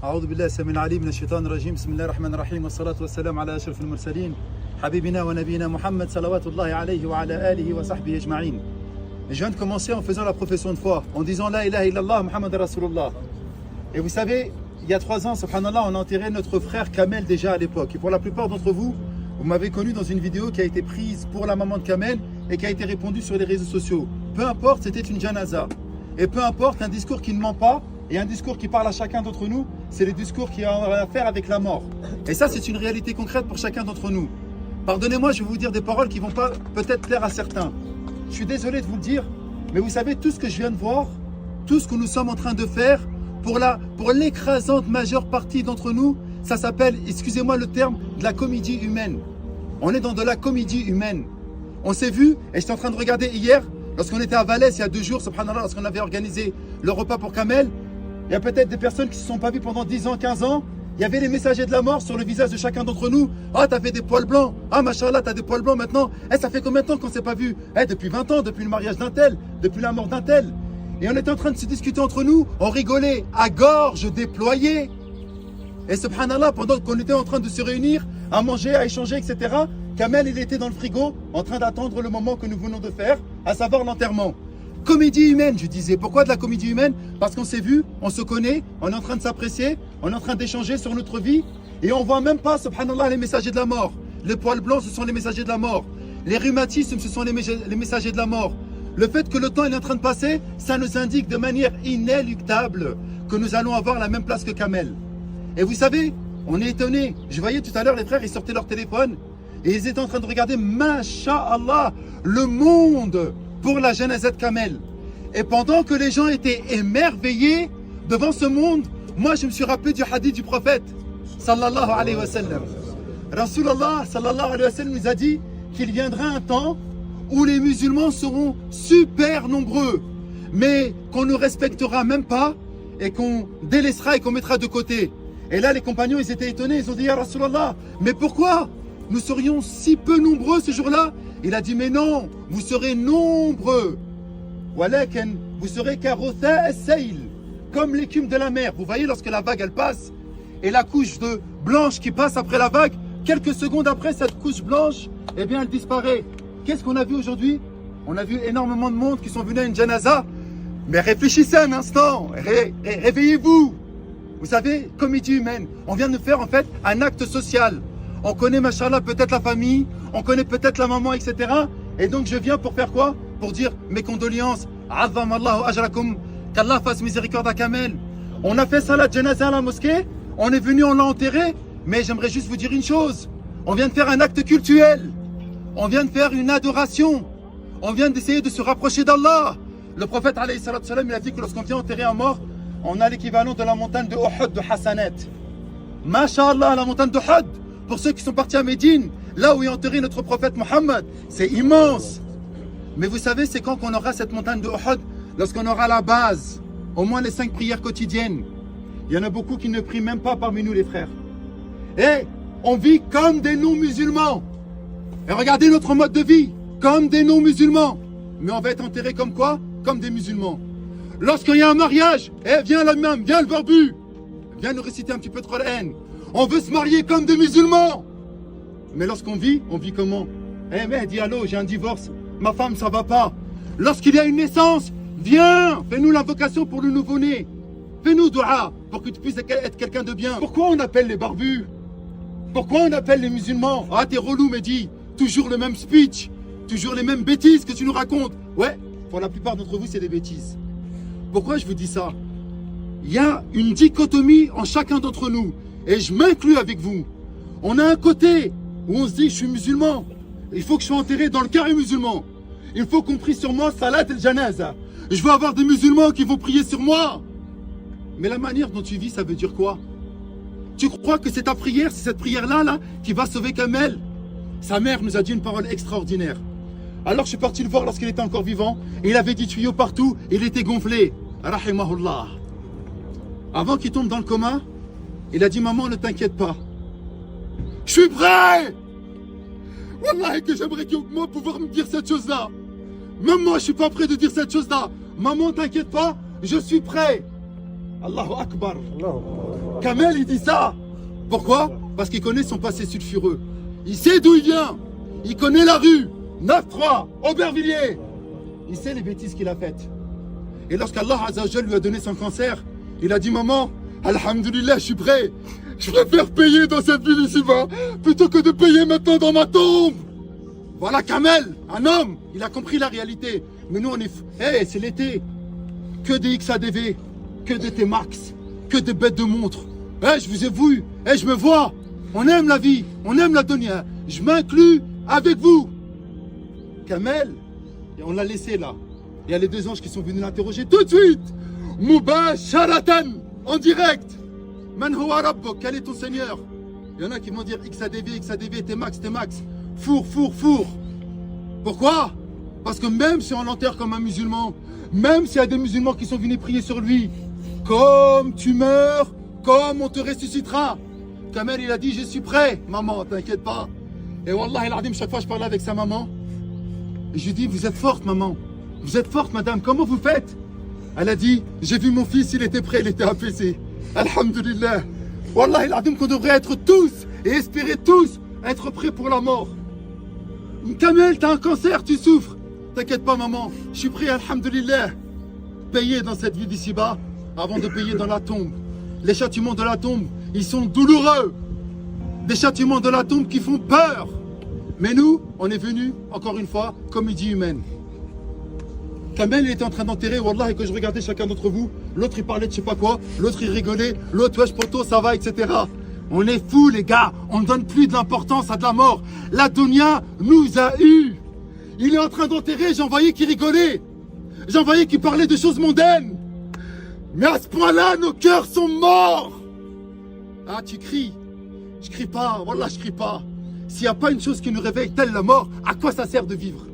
أعوذ بالله السميع العليم من الشيطان الرجيم بسم الله الرحمن الرحيم والصلاة والسلام على أشرف المرسلين حبيبنا ونبينا محمد صلوات الله عليه وعلى آله وصحبه أجمعين. Je viens de commencer en faisant la profession de foi, en disant La ilaha illallah Muhammad Rasulullah. Et vous savez, il y a 3 ans, subhanallah, on a enterré notre frère Kamel déjà à l'époque. Et pour la plupart d'entre vous, vous m'avez connu dans une vidéo qui a été prise pour la maman de Kamel et qui a été répandue sur les réseaux sociaux. Peu importe, c'était une janaza. Et peu importe, un discours qui ne ment pas et un discours qui parle à chacun d'entre nous, c'est le discours qui a à faire avec la mort. Et ça, c'est une réalité concrète pour chacun d'entre nous. Pardonnez-moi, je vais vous dire des paroles qui ne vont pas peut-être plaire à certains. Je suis désolé de vous le dire, mais vous savez, tout ce que je viens de voir, tout ce que nous sommes en train de faire, pour l'écrasante majeure partie d'entre nous, ça s'appelle, excusez-moi le terme, de la comédie humaine. On est dans de la comédie humaine. On s'est vu, et j'étais en train de regarder hier, lorsqu'on était à Valais il y a 2 jours, subhanallah, lorsqu'on avait organisé le repas pour Kamel, il y a peut-être des personnes qui ne se sont pas vues pendant 10 ans, 15 ans. Il y avait les messagers de la mort sur le visage de chacun d'entre nous. Ah, t'as fait des poils blancs. Ah, machallah, t'as des poils blancs maintenant. Ça fait combien de temps qu'on ne s'est pas vu? Depuis 20 ans, depuis le mariage d'un tel, depuis la mort d'un tel. Et on était en train de se discuter entre nous, on rigolait à gorge déployée. Et subhanallah, pendant qu'on était en train de se réunir, à manger, à échanger, etc., Kamel, il était dans le frigo, en train d'attendre le moment que nous venons de faire, à savoir l'enterrement. Comédie humaine, je disais. Pourquoi de la comédie humaine? Parce qu'on s'est vu, on se connaît, on est en train de s'apprécier, on est en train d'échanger sur notre vie et on ne voit même pas, subhanallah, les messagers de la mort. Les poils blancs, ce sont les messagers de la mort. Les rhumatismes, ce sont les messagers de la mort. Le fait que le temps est en train de passer, ça nous indique de manière inéluctable que nous allons avoir la même place que Kamel. Et vous savez, on est étonnés. Je voyais tout à l'heure les frères, ils sortaient leur téléphone et ils étaient en train de regarder, masha'Allah, le monde pour la janazat de Kamel. Et pendant que les gens étaient émerveillés devant ce monde, moi je me suis rappelé du hadith du prophète sallallahu alayhi wa sallam. Rasulallah sallallahu alayhi wa sallam nous a dit qu'il viendra un temps où les musulmans seront super nombreux, mais qu'on ne respectera même pas et qu'on délaissera et qu'on mettra de côté. Et là les compagnons ils étaient étonnés, ils ont dit ya Rasulallah, mais pourquoi nous serions si peu nombreux ce jour-là? Il a dit mais non, vous serez nombreux. Walakin, vous serez karotha as-sail, comme l'écume de la mer. Vous voyez lorsque la vague elle passe et la couche de blanche qui passe après la vague, quelques secondes après cette couche blanche, eh bien elle disparaît. Qu'est-ce qu'on a vu aujourd'hui? On a vu énormément de monde qui sont venus à une janaza. Mais réfléchissez un instant, réveillez-vous. Vous savez, comédie humaine. On vient de faire en fait un acte social. On connaît, machallah, peut-être la famille, on connaît peut-être la maman, etc. Et donc je viens pour faire quoi? Pour dire mes condoléances. Azam Allahu ajrakum, qu'Allah fasse miséricorde à Kamel. On a fait salat janaza à la mosquée, on est venu, on l'a enterré. Mais j'aimerais juste vous dire une chose. On vient de faire un acte cultuel. On vient de faire une adoration. On vient d'essayer de se rapprocher d'Allah. Le prophète, alayhi salatu salam, il a dit que lorsqu'on vient enterrer un mort, on a l'équivalent de la montagne de Uhud, de Hassanet. Masha'Allah, la montagne de Uhud. Pour ceux qui sont partis à Médine, là où est enterré notre prophète Mohammed, c'est immense. Mais vous savez, c'est quand qu'on aura cette montagne de Uhud? Lorsqu'on aura la base, au moins les 5 prières quotidiennes. Il y en a beaucoup qui ne prient même pas parmi nous les frères. Et on vit comme des non-musulmans. Et regardez notre mode de vie, comme des non-musulmans. Mais on va être enterrés comme quoi? Comme des musulmans. Lorsqu'il y a un mariage, viens l'imam, viens le barbu, viens nous réciter un petit peu de Coran. On veut se marier comme des musulmans. Mais lorsqu'on vit, on vit comment? Dis allô, j'ai un divorce, ma femme ça va pas. Lorsqu'il y a une naissance, viens, fais-nous l'invocation pour le nouveau-né. Fais-nous dua pour que tu puisses être quelqu'un de bien. Pourquoi on appelle les barbus? Pourquoi on appelle les musulmans? Ah, t'es relou, Mehdi. Toujours le même speech, toujours les mêmes bêtises que tu nous racontes. Ouais, pour la plupart d'entre vous, c'est des bêtises. Pourquoi je vous dis ça? Il y a une dichotomie en chacun d'entre nous. Et je m'inclus avec vous. On a un côté où on se dit je suis musulman. Il faut que je sois enterré dans le carré musulman. Il faut qu'on prie sur moi salat el-janaza. Je veux avoir des musulmans qui vont prier sur moi. Mais la manière dont tu vis, ça veut dire quoi? Tu crois que c'est ta prière, c'est cette prière-là là, qui va sauver Kamel? Sa mère nous a dit une parole extraordinaire. Alors je suis parti le voir lorsqu'il était encore vivant. Et il avait des tuyaux partout. Il était gonflé. Rahimahullah. Avant qu'il tombe dans le coma, il a dit maman ne t'inquiète pas. Je suis prêt. Wallah que j'aimerais que moi pouvoir me dire cette chose-là. Même moi je suis pas prêt de dire cette chose-là. Maman t'inquiète pas, je suis prêt. Allahu Akbar. Kamel, il dit ça. Pourquoi? Parce qu'il connaît son passé sulfureux. Il sait d'où il vient. Il connaît la rue. 9-3, Aubervilliers. Il sait les bêtises qu'il a faites. Et lorsqu'Allah Azzawajal lui a donné son cancer, il a dit, maman, alhamdoulilah, je suis prêt. Je préfère payer dans cette ville ici-bas plutôt que de payer maintenant dans ma tombe. Voilà Kamel, un homme, il a compris la réalité. Mais nous, on est... Hey, c'est l'été. Que des XADV, que des T-Max, que des bêtes de montre. Hey, je vous ai vu, hey, je me vois. On aime la vie, on aime la dunya. Je m'inclus avec vous. Kamel, et on l'a laissé là. Il y a les deux anges qui sont venus l'interroger tout de suite. Mubasharatan, en direct. Man huwa rabbuk, quel est ton Seigneur? Il y en a qui vont dire XADV, XADV, T-Max, T-Max. Four. Pourquoi? Parce que même si on l'enterre comme un musulman, même s'il y a des musulmans qui sont venus prier sur lui, comme tu meurs, comme on te ressuscitera. Kamel, il a dit, je suis prêt, maman, t'inquiète pas. Et Wallah, chaque fois je parlais avec sa maman, et je lui dis, vous êtes forte, maman. Vous êtes forte, madame, comment vous faites? Elle a dit, j'ai vu mon fils, il était prêt, il était apaisé. Alhamdulillah. Wallah, qu'on devrait être tous, et espérer tous, être prêts pour la mort. Kamel, t'as un cancer, tu souffres. T'inquiète pas, maman, je suis prêt, alhamdulillah. Payer dans cette vie d'ici-bas, avant de payer dans la tombe. Les châtiments de la tombe, ils sont douloureux. Des châtiments de la tombe qui font peur. Mais nous, on est venus, encore une fois, comédie humaine. Kamel, il était en train d'enterrer, wallah, et que je regardais chacun d'entre vous, l'autre il parlait de je sais pas quoi, l'autre il rigolait, l'autre wesh poto, ça va, etc. On est fous, les gars, on ne donne plus de l'importance à de la mort. La dunya nous a eu. Il est en train d'enterrer, j'en voyais qu'il rigolait. J'en voyais qu'il parlait de choses mondaines. Mais à ce point-là, nos cœurs sont morts. Ah, tu cries. Je crie pas, wallah, je crie pas. S'il n'y a pas une chose qui nous réveille telle la mort, à quoi ça sert de vivre?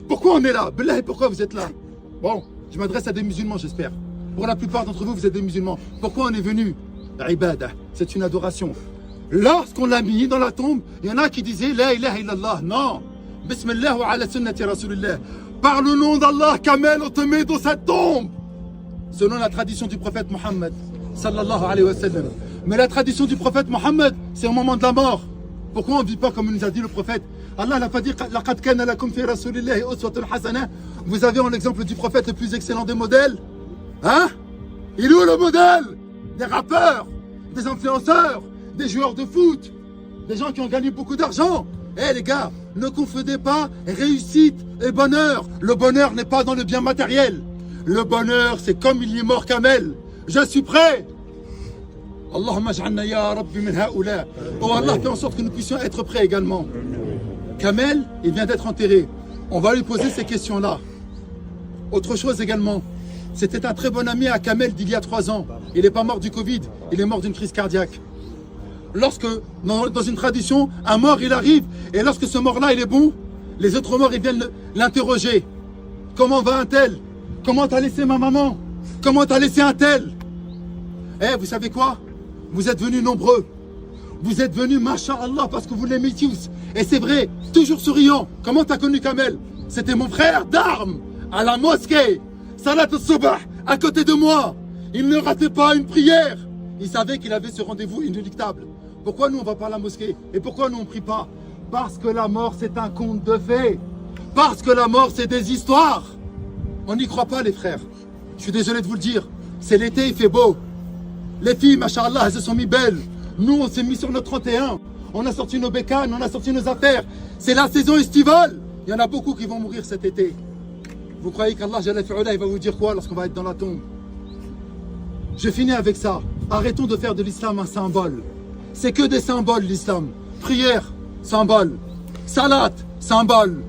Pourquoi on est là? Billah, pourquoi vous êtes là? Bon, je m'adresse à des musulmans, j'espère. Pour la plupart d'entre vous, vous êtes des musulmans. Pourquoi on est venu? Ibadah, c'est une adoration. Lorsqu'on l'a mis dans la tombe, il y en a qui disaient La ilaha illallah. Non. Bismillah wa ala sunnati rasulillah. Par le nom d'Allah, Kamel, on te met dans cette tombe. Selon la tradition du prophète Mohammed, sallallahu alayhi wa sallam. Mais la tradition du prophète Mohammed, c'est au moment de la mort. Pourquoi on ne vit pas comme nous a dit le prophète? Allah n'a pas dit Laqad kana lakum fi rasulillahi uswatun hasana. Vous avez en exemple du prophète le plus excellent des modèles. Hein? Il est où le modèle? Des rappeurs, des influenceurs, des joueurs de foot, des gens qui ont gagné beaucoup d'argent. Eh les gars, ne confondez pas réussite et bonheur. Le bonheur n'est pas dans le bien matériel. Le bonheur, c'est comme il est mort Kamel. Je suis prêt. Allahumma ja'alna ya Rabbi min haoula. Oh Allah, fais en sorte que nous puissions être prêts également. Kamel, il vient d'être enterré. On va lui poser ces questions-là. Autre chose également. C'était un très bon ami à Kamel d'il y a 3 ans. Il n'est pas mort du Covid, il est mort d'une crise cardiaque. Lorsque, dans une tradition, un mort il arrive, et lorsque ce mort-là il est bon, les autres morts ils viennent l'interroger. Comment va un tel? Comment t'as laissé ma maman? Comment t'as laissé un tel? Eh, vous savez quoi? Vous êtes venus nombreux. Vous êtes venus, masha'Allah, parce que vous l'aimez tous. Et c'est vrai, toujours souriant. Comment t'as connu Kamel? C'était mon frère d'armes, à la mosquée. Salat al-Subah, à côté de moi. Il ne ratait pas une prière. Il savait qu'il avait ce rendez-vous inéluctable. Pourquoi nous on va pas à la mosquée? Et pourquoi nous on prie pas? Parce que la mort c'est un conte de fées. Parce que la mort c'est des histoires. On n'y croit pas les frères. Je suis désolé de vous le dire. C'est l'été, il fait beau. Les filles, machallah, elles se sont mis belles. Nous on s'est mis sur notre 31. On a sorti nos bécanes, on a sorti nos affaires. C'est la saison estivale. Il y en a beaucoup qui vont mourir cet été. Vous croyez qu'Allah Jalla fi'ula, il va vous dire quoi lorsqu'on va être dans la tombe? Je finis avec ça. Arrêtons de faire de l'islam un symbole. C'est que des symboles l'islam. Prière, symbole. Salat, symbole.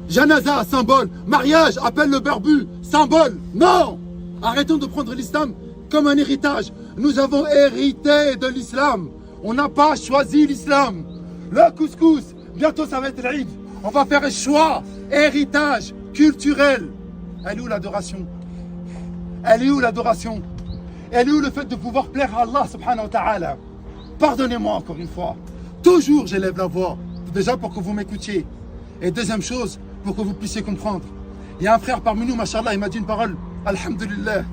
Janaza, symbole. Mariage, appelle le barbu, symbole. Non! Arrêtons de prendre l'islam comme un héritage. Nous avons hérité de l'islam. On n'a pas choisi l'islam. Le couscous, bientôt ça va être l'Eid. On va faire un choix, héritage culturel. Elle est où l'adoration? Elle est où l'adoration? Elle est où le fait de pouvoir plaire à Allah subhanahu wa ta'ala? Pardonnez-moi encore une fois. Toujours j'élève la voix. Déjà pour que vous m'écoutiez. Et deuxième chose, pour que vous puissiez comprendre. Il y a un frère parmi nous, machallah, il m'a dit une parole. Alhamdulillah.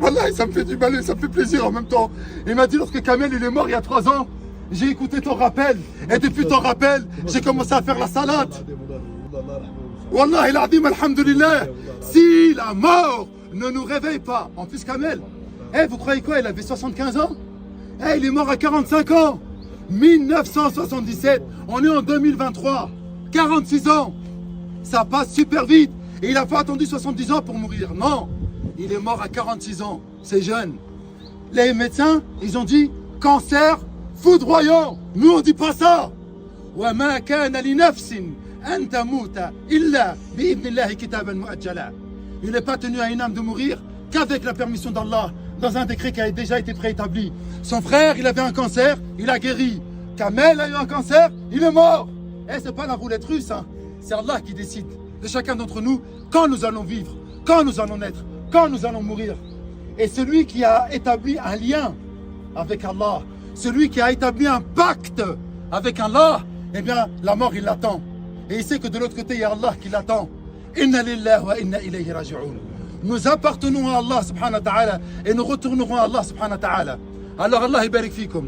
Wallah, ça me fait du mal et ça me fait plaisir en même temps. Il m'a dit lorsque Kamel il est mort il y a 3 ans, j'ai écouté ton rappel. Et depuis ton rappel, j'ai commencé à faire la salade. Wallah, il a dit, alhamdulillah, si la mort ne nous réveille pas, en plus Kamel, vous croyez quoi, il avait 75 ans? Il est mort à 45 ans. 1977, on est en 2023, 46 ans. Ça passe super vite. Et il n'a pas attendu 70 ans pour mourir. Non, il est mort à 46 ans. C'est jeune. Les médecins, ils ont dit cancer foudroyant. Nous, on dit pas ça. وَمَا كَانَ لِنَفْسٍ أَن تَمُوتَ إِلَّا بِإِذْنِ اللَّهِ كِتَابًا مُؤَجَّلًا. Il n'est pas tenu à une âme de mourir qu'avec la permission d'Allah, dans un décret qui a déjà été préétabli. Son frère, il avait un cancer, il a guéri. Kamel a eu un cancer, il est mort. C'est pas la roulette russe, hein. C'est Allah qui décide de chacun d'entre nous quand nous allons vivre, quand nous allons naître, quand nous allons mourir. Et celui qui a établi un lien avec Allah, celui qui a établi un pacte avec Allah, eh bien la mort il l'attend. Et il sait que de l'autre côté il y a Allah qui l'attend. Inna lillahi wa inna ilayhi raji'un. Nous appartenons à Allah subhanahu wa ta'ala et nous retournerons à Allah subhanahu wa ta'ala. Alors Allah ibarik fikum,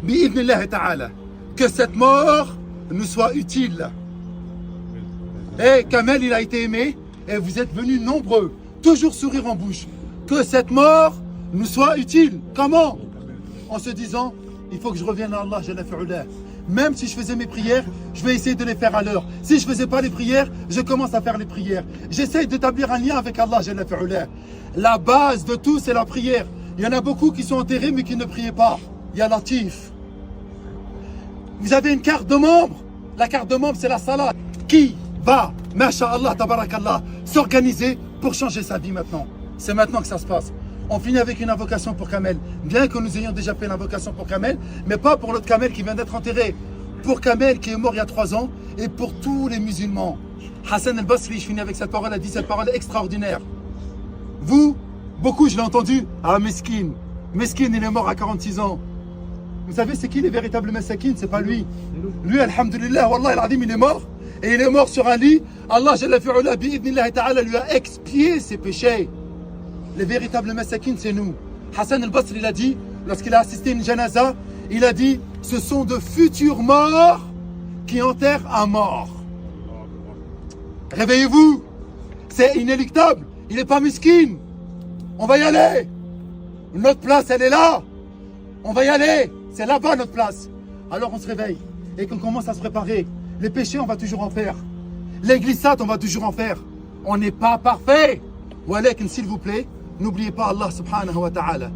bi'idnillahi ta'ala, que cette mort nous soit utile. Et Kamel, il a été aimé et vous êtes venus nombreux, toujours sourire en bouche. Que cette mort nous soit utile. Comment? En se disant, il faut que je revienne à Allah Jalla fi'ula. Même si je faisais mes prières, je vais essayer de les faire à l'heure. Si je ne faisais pas les prières, je commence à faire les prières. J'essaye d'établir un lien avec Allah Jalla fi'ula. La base de tout, c'est la prière. Il y en a beaucoup qui sont enterrés mais qui ne priaient pas. Il y a Latif. Vous avez une carte de membre. La carte de membre, c'est la salat. Qui va, masha'Allah, tabarakallah, s'organiser pour changer sa vie maintenant? C'est maintenant que ça se passe. On finit avec une invocation pour Kamel. Bien que nous ayons déjà fait l'invocation pour Kamel, mais pas pour l'autre Kamel qui vient d'être enterré. Pour Kamel qui est mort il y a 3 ans et pour tous les musulmans. Hassan al-Basri, je finis avec cette parole, a dit cette parole extraordinaire. Vous, beaucoup je l'ai entendu, Meskin. Meskin, il est mort à 46 ans. Vous savez c'est qui les véritables Messakin? C'est pas lui. Lui, alhamdulillah, wallah al-azim, il est mort. Et il est mort sur un lit. Allah Jalla fi'ula bi'idnillahi ta'ala lui a expié ses péchés. Les véritables Messakin, c'est nous. Hassan al-Basri, il a dit, lorsqu'il a assisté à une janaza, il a dit, ce sont de futurs morts qui enterrent un mort. Réveillez-vous. C'est inéluctable. Il n'est pas miskin. On va y aller. Notre place, elle est là. On va y aller. C'est là-bas notre place. Alors on se réveille et qu'on commence à se préparer. Les péchés, on va toujours en faire. Les glissades, on va toujours en faire. On n'est pas parfait. Walakin, s'il vous plaît, n'oubliez pas Allah subhanahu wa ta'ala.